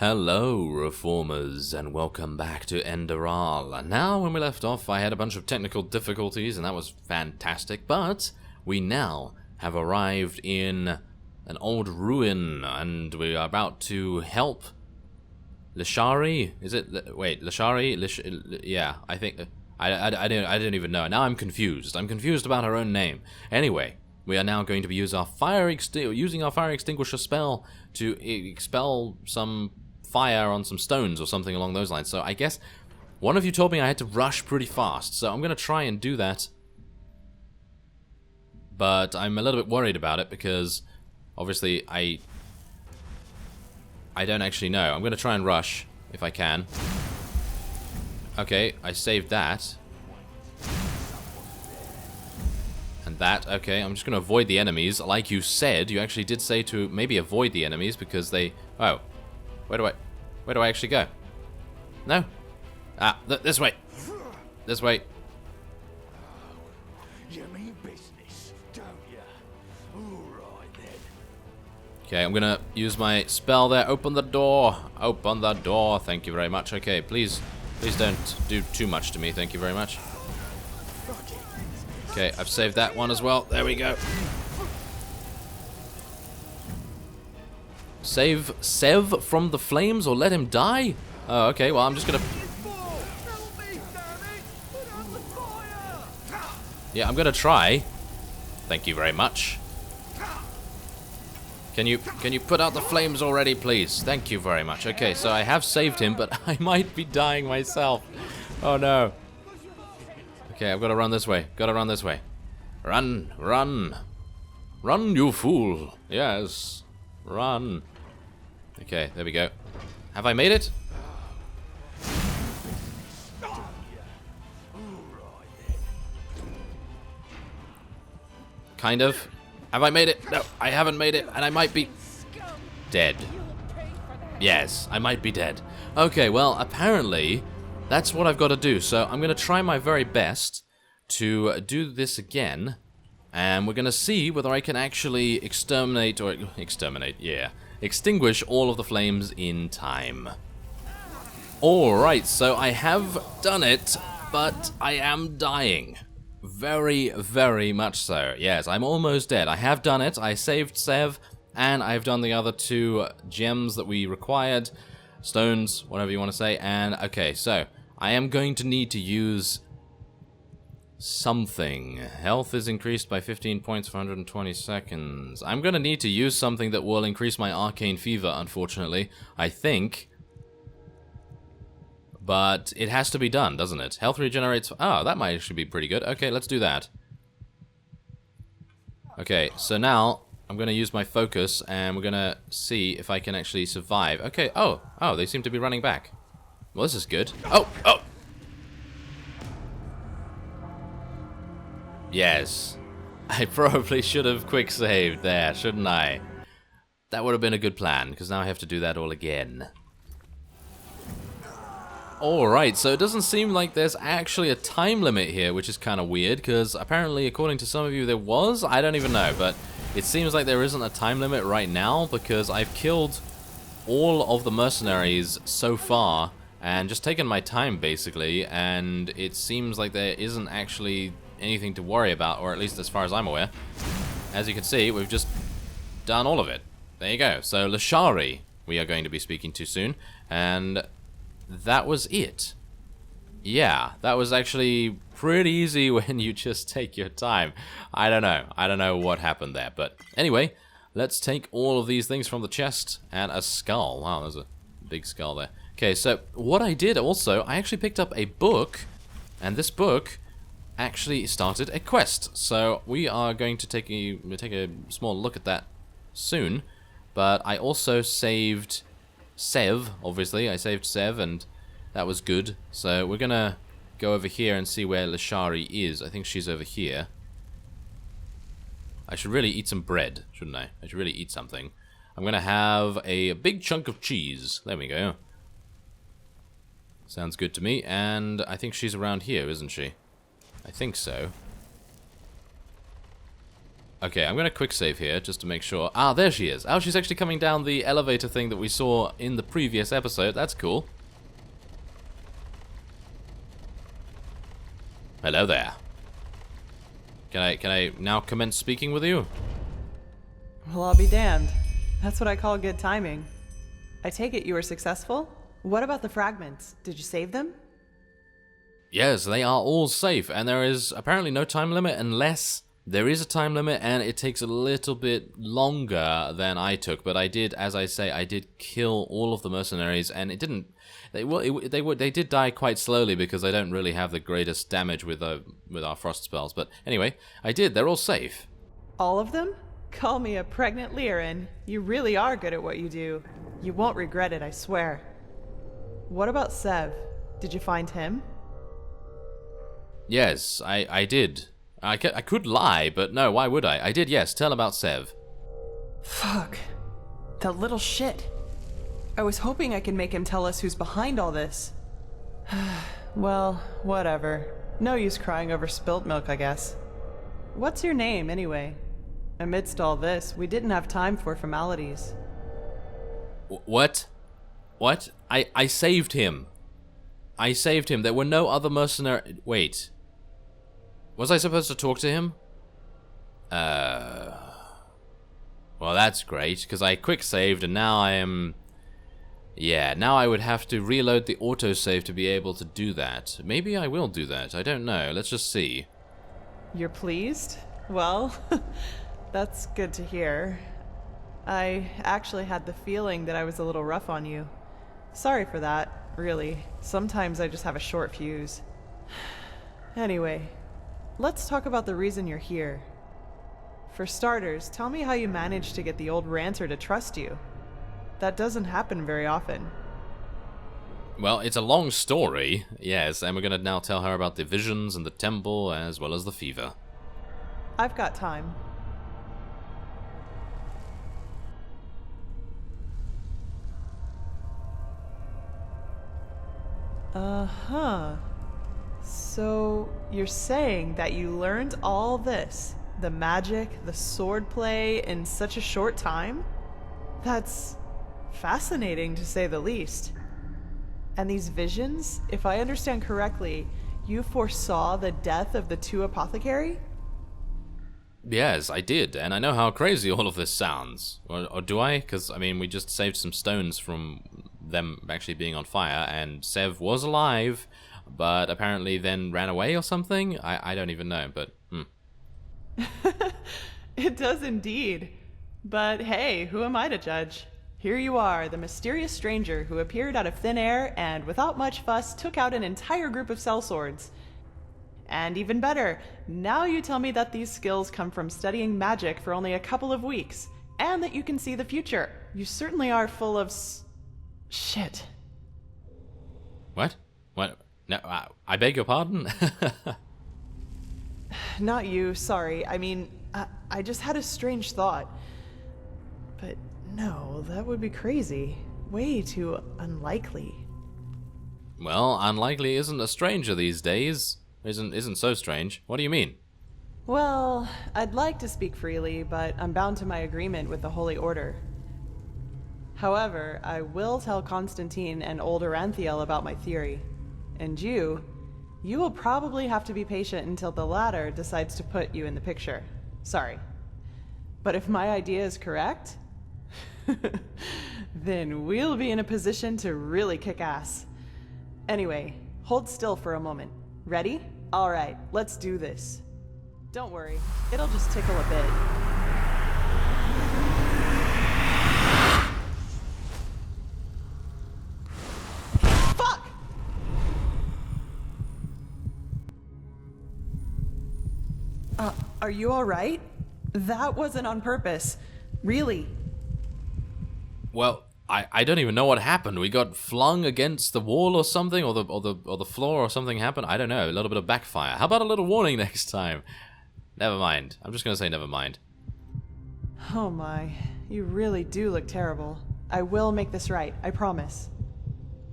Hello, Reformers, and welcome back to Enderal. Now, when we left off, I had a bunch of technical difficulties, and that was fantastic, but we now have arrived in an old ruin, and we are about to help Lishari? Is it? Wait, Lishari? Yeah, I think... I didn't even know. Now I'm confused. I'm confused about her own name. Anyway, we are now going to be using our fire extinguisher spell to expel some fire on some stones or something along those lines. So I guess one of you told me I had to rush pretty fast, so I'm going to try and do that. But I'm a little bit worried about it because obviously I don't actually know. I'm going to try and rush if I can. Okay, I saved that. And that, okay, I'm just going to avoid the enemies. Like you said, you actually did say to maybe avoid the enemies because they... Oh, where do I actually go? No? Ah, this way. This way. You mean business, don't you? Alright then. Okay, I'm gonna use my spell there. Open the door. Open the door. Thank you very much. Okay, please don't do too much to me. Thank you very much. Okay, I've saved that one as well. There we go. Save Sev from the flames or let him die? Oh, okay, well, I'm just gonna... Yeah, I'm gonna try. Thank you very much. Can you put out the flames already, please? Thank you very much. Okay, so I have saved him, but I might be dying myself. Oh, no. Okay, I've got to run this way. Got to run this way. Run, run. Run, you fool. Yes. Run. Okay, there we go. Have I made it? Kind of. Have I made it? No, I haven't made it, and I might be dead. Yes, I might be dead. Okay, well, apparently, that's what I've got to do. So I'm going to try my very best to do this again, and we're going to see whether I can actually exterminate, yeah. Extinguish all of the flames in time. Alright, so I have done it, but I am dying. Very, very much so. Yes, I'm almost dead. I have done it. I saved Sev, and I've done the other two gems that we required. Stones, whatever you want to say. And, okay, so I am going to need to use something. Health is increased by 15 points for 120 seconds. I'm going to need to use something that will increase my arcane fever, unfortunately. I think. But it has to be done, doesn't it? Health regenerates... Oh, that might actually be pretty good. Okay, let's do that. Okay, so now I'm going to use my focus, and we're going to see if I can actually survive. Okay, oh, they seem to be running back. Well, this is good. Oh! Yes. I probably should have quick saved there, shouldn't I? That would have been a good plan, because now I have to do that all again. Alright, so it doesn't seem like there's actually a time limit here, which is kind of weird, because apparently, according to some of you, there was? I don't even know, but it seems like there isn't a time limit right now, because I've killed all of the mercenaries so far, and just taken my time, basically, and it seems like there isn't actually anything to worry about, or at least as far as I'm aware. As you can see, we've just done all of it. There you go. So, Lishari, we are going to be speaking to soon, and that was it. Yeah, that was actually pretty easy when you just take your time. I don't know what happened there, but anyway, let's take all of these things from the chest and a skull. Wow, there's a big skull there. Okay, so what I did also, I actually picked up a book, and this book actually started a quest. So we are going to take a small look at that soon, but I also saved Sev, obviously. I saved Sev, and that was good. So we're gonna go over here and see where Lishari is. I think she's over here. I should really eat some bread, shouldn't I? I should really eat something. I'm gonna have a big chunk of cheese. There we go. Sounds good to me, and I think she's around here, isn't she? I think so. Okay, I'm gonna quick save here just to make sure. Ah, there she is. Oh, she's actually coming down the elevator thing that we saw in the previous episode. That's cool. Hello there. Can I now commence speaking with you? Well, I'll be damned. That's what I call good timing. I take it you were successful? What about the fragments? Did you save them? Yes, they are all safe, and there is apparently no time limit unless there is a time limit, and it takes a little bit longer than I took. But I did, as I say, I did kill all of the mercenaries, and it didn't. They did die quite slowly because I don't really have the greatest damage with our frost spells. But anyway, I did. They're all safe. All of them? Call me a pregnant Lyran. You really are good at what you do. You won't regret it, I swear. What about Sev? Did you find him? Yes, I did. I could lie, but no, why would I? I did, yes. Tell about Sev. Fuck. That little shit. I was hoping I could make him tell us who's behind all this. Well, whatever. No use crying over spilt milk, I guess. What's your name, anyway? Amidst all this, we didn't have time for formalities. What? What? I saved him. I saved him. There were no other mercenary... Wait. Was I supposed to talk to him? Well, that's great, because I quick saved, and now I am... Yeah, now I would have to reload the autosave to be able to do that. Maybe I will do that. I don't know. Let's just see. You're pleased? Well, that's good to hear. I actually had the feeling that I was a little rough on you. Sorry for that, really. Sometimes I just have a short fuse. Anyway, let's talk about the reason you're here. For starters, tell me how you managed to get the old ranter to trust you. That doesn't happen very often. Well, it's a long story, yes, and we're gonna now tell her about the visions and the temple, as well as the fever. I've got time. Uh-huh. So, you're saying that you learned all this, the magic, the swordplay, in such a short time? That's fascinating, to say the least. And these visions, if I understand correctly, you foresaw the death of the two apothecary? Yes, I did, and I know how crazy all of this sounds. Or do I? Because, I mean, we just saved some stones from them actually being on fire, and Sev was alive, but apparently then ran away or something? I don't even know, but, It does indeed. But hey, who am I to judge? Here you are, the mysterious stranger who appeared out of thin air and, without much fuss, took out an entire group of sellswords. And even better, now you tell me that these skills come from studying magic for only a couple of weeks, and that you can see the future. You certainly are full of shit. What? What? No, I beg your pardon? Not you, sorry. I mean, I just had a strange thought. But no, that would be crazy. Way too unlikely. Well, unlikely isn't a stranger these days. Isn't so strange. What do you mean? Well, I'd like to speak freely, but I'm bound to my agreement with the Holy Order. However, I will tell Constantine and old Aranthiel about my theory. And you will probably have to be patient until the latter decides to put you in the picture. Sorry. But if my idea is correct, then we'll be in a position to really kick ass. Anyway, hold still for a moment. Ready? All right, let's do this. Don't worry, it'll just tickle a bit. Fuck! Are you all right? That wasn't on purpose. Really. Well, I don't even know what happened. We got flung against the wall or something, or the floor or something happened. I don't know. A little bit of backfire. How about a little warning next time? Never mind. I'm just gonna say never mind. Oh my, you really do look terrible. I will make this right, I promise.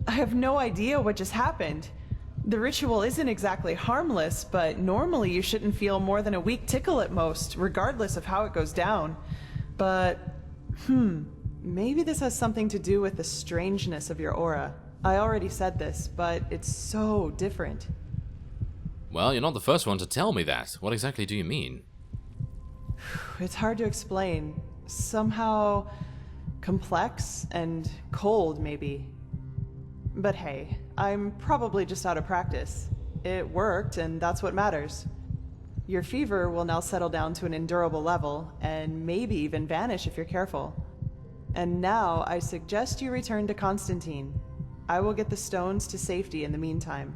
I have no idea what just happened. The ritual isn't exactly harmless, but normally you shouldn't feel more than a weak tickle at most, regardless of how it goes down. But, maybe this has something to do with the strangeness of your aura. I already said this, but it's so different. Well, you're not the first one to tell me that. What exactly do you mean? It's hard to explain. Somehow complex and cold, maybe. But hey, I'm probably just out of practice. It worked, and that's what matters. Your fever will now settle down to an endurable level, and maybe even vanish if you're careful. And now I suggest you return to Constantine. I will get the stones to safety in the meantime.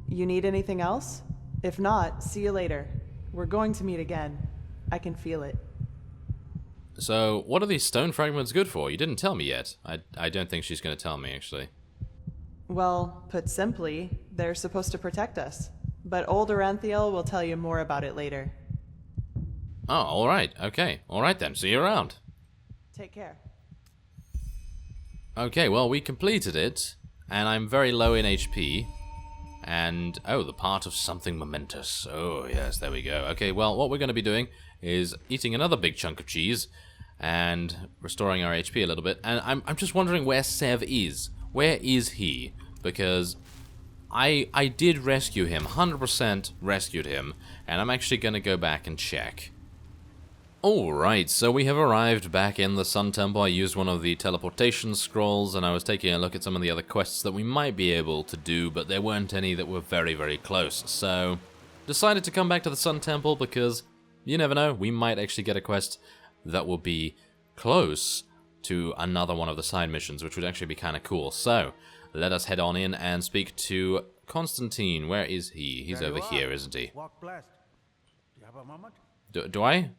You need anything else? If not, see you later. We're going to meet again. I can feel it. So, what are these stone fragments good for? You didn't tell me yet. I don't think she's going to tell me, actually. Well, put simply, they're supposed to protect us. But old Aranthiel will tell you more about it later. Oh, alright. Okay. Alright then. See you around. Take care. Okay, well, we completed it, and I'm very low in HP. And, oh, the part of something momentous. Oh, yes, there we go. Okay, well, what we're going to be doing is eating another big chunk of cheese and restoring our HP a little bit. And I'm just wondering where Sev is. Where is he? Because I did rescue him, 100% rescued him, and I'm actually going to go back and check. Alright, so we have arrived back in the Sun Temple. I used one of the teleportation scrolls, and I was taking a look at some of the other quests that we might be able to do, but there weren't any that were very, very close. So, decided to come back to the Sun Temple because, you never know, we might actually get a quest that will be close to another one of the side missions, which would actually be kind of cool. So, let us head on in and speak to Constantine. Where is he? He's over here, isn't he? Walk blessed. Do you have a moment? Do I?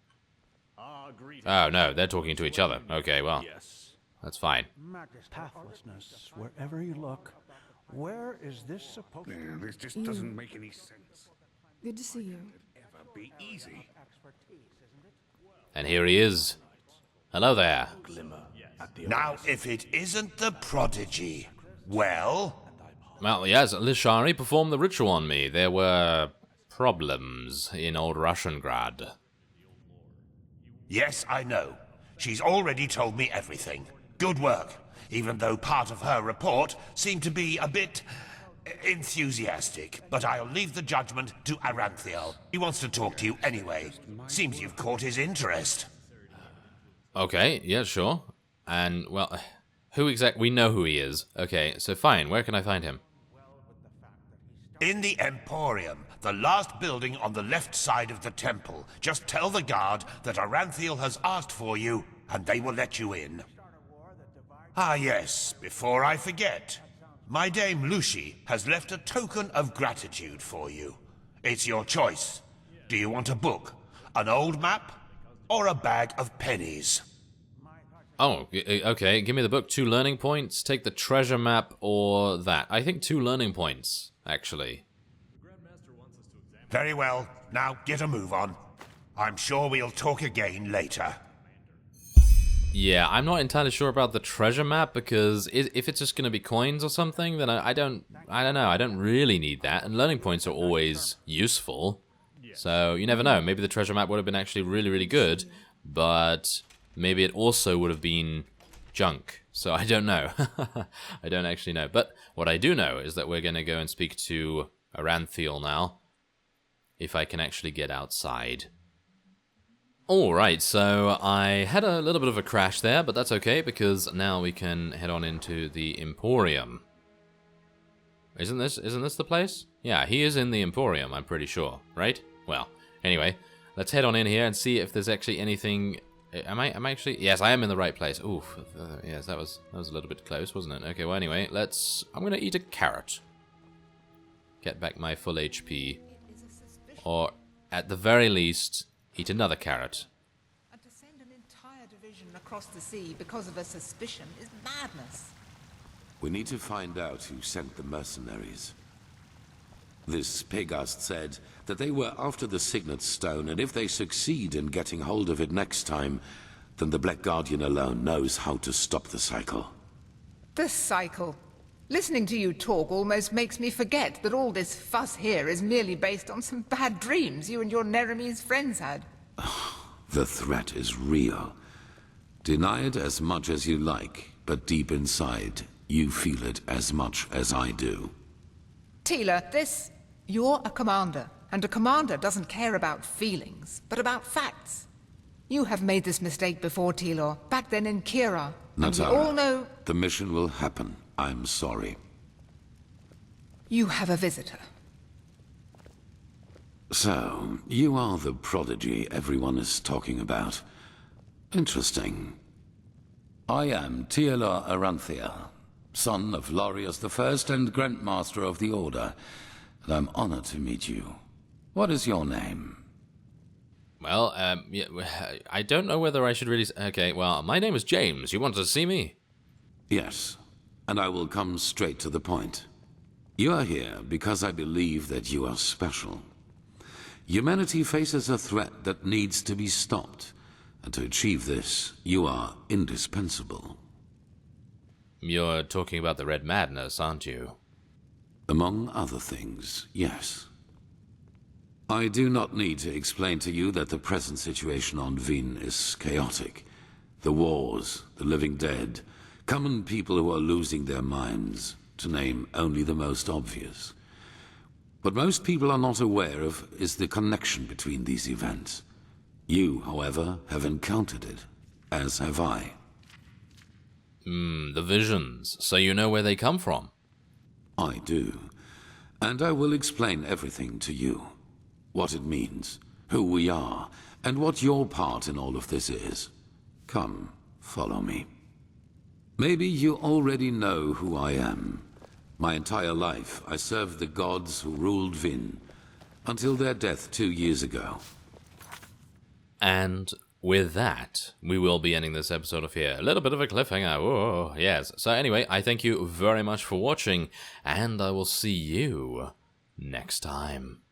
Greetings. Oh, no, they're talking to each other. Okay, well, Yes. that's fine. Pathlessness, wherever you look. Where is this supposed to be? This just doesn't make any sense. Good to see you. Ever be easy. And here he is. Hello there. Now, if it isn't the prodigy, well, Well, yes, Lishari performed the ritual on me. There were problems in old Russiangrad. yes, I know. She's already told me everything. Good work, even though part of her report seemed to be a bit enthusiastic. But I'll leave the judgment to Aranthiel. He wants to talk to you anyway. Seems you've caught his interest. Okay, yeah, sure. And, well, we know who he is. Okay, so fine, where can I find him? In the Emporium, the last building on the left side of the temple. Just tell the guard that Aranthiel has asked for you, and they will let you in. Ah yes, before I forget. My dame Lucy has left a token of gratitude for you. It's your choice. Do you want a book, an old map, or a bag of pennies? Oh, okay, give me the book, 2 learning points, take the treasure map, or that. I think 2 learning points, actually. Very well, now get a move on. I'm sure we'll talk again later. Yeah, I'm not entirely sure about the treasure map, because if it's just going to be coins or something, then I don't know, I don't really need that, and learning points are always useful. So, you never know, maybe the treasure map would have been actually really, really good, but maybe it also would have been junk. So I don't know. I don't actually know. But what I do know is that we're going to go and speak to Aranthiel now, if I can actually get outside. Alright, so I had a little bit of a crash there, but that's okay, because now we can head on into the Emporium. Isn't this the place? Yeah, he is in the Emporium, I'm pretty sure, right? Well, anyway, let's head on in here and see if there's actually anything. Am I actually? Yes, I am in the right place. Oof, yes, that was a little bit close, wasn't it? Okay, well anyway, I'm gonna eat a carrot. Get back my full HP, or at the very least, eat another carrot. And to send an entire division across the sea because of a suspicion is madness. We need to find out who sent the mercenaries. This Pegast said that they were after the Signet Stone, and if they succeed in getting hold of it next time, then the Black Guardian alone knows how to stop the cycle. The cycle. Listening to you talk almost makes me forget that all this fuss here is merely based on some bad dreams you and your Nehrimese friends had. The threat is real. Deny it as much as you like, but deep inside, you feel it as much as I do. Tila, you're a commander, and a commander doesn't care about feelings, but about facts. You have made this mistake before, Tilor, back then in Kira. And we all know... The mission will happen. I'm sorry. You have a visitor. So, you are the prodigy everyone is talking about. Interesting. I am Tealor Aranthia, son of Lorius I and Grandmaster of the Order, and I'm honored to meet you. What is your name? Well, yeah, I don't know whether I should really... Okay, well, my name is James. You want to see me? Yes, and I will come straight to the point. You are here because I believe that you are special. Humanity faces a threat that needs to be stopped, and to achieve this, you are indispensable. You're talking about the Red Madness, aren't you? Among other things, yes. I do not need to explain to you that the present situation on Vin is chaotic. The wars, the living dead, common people who are losing their minds, to name only the most obvious. What most people are not aware of is the connection between these events. You, however, have encountered it, as have I. The visions. So you know where they come from? I do. And I will explain everything to you. What it means, who we are, and what your part in all of this is. Come, follow me. Maybe you already know who I am. My entire life, I served the gods who ruled Vin, until their death 2 years ago. And with that, we will be ending this episode of here. A little bit of a cliffhanger. Oh, yes. So anyway, I thank you very much for watching, and I will see you next time.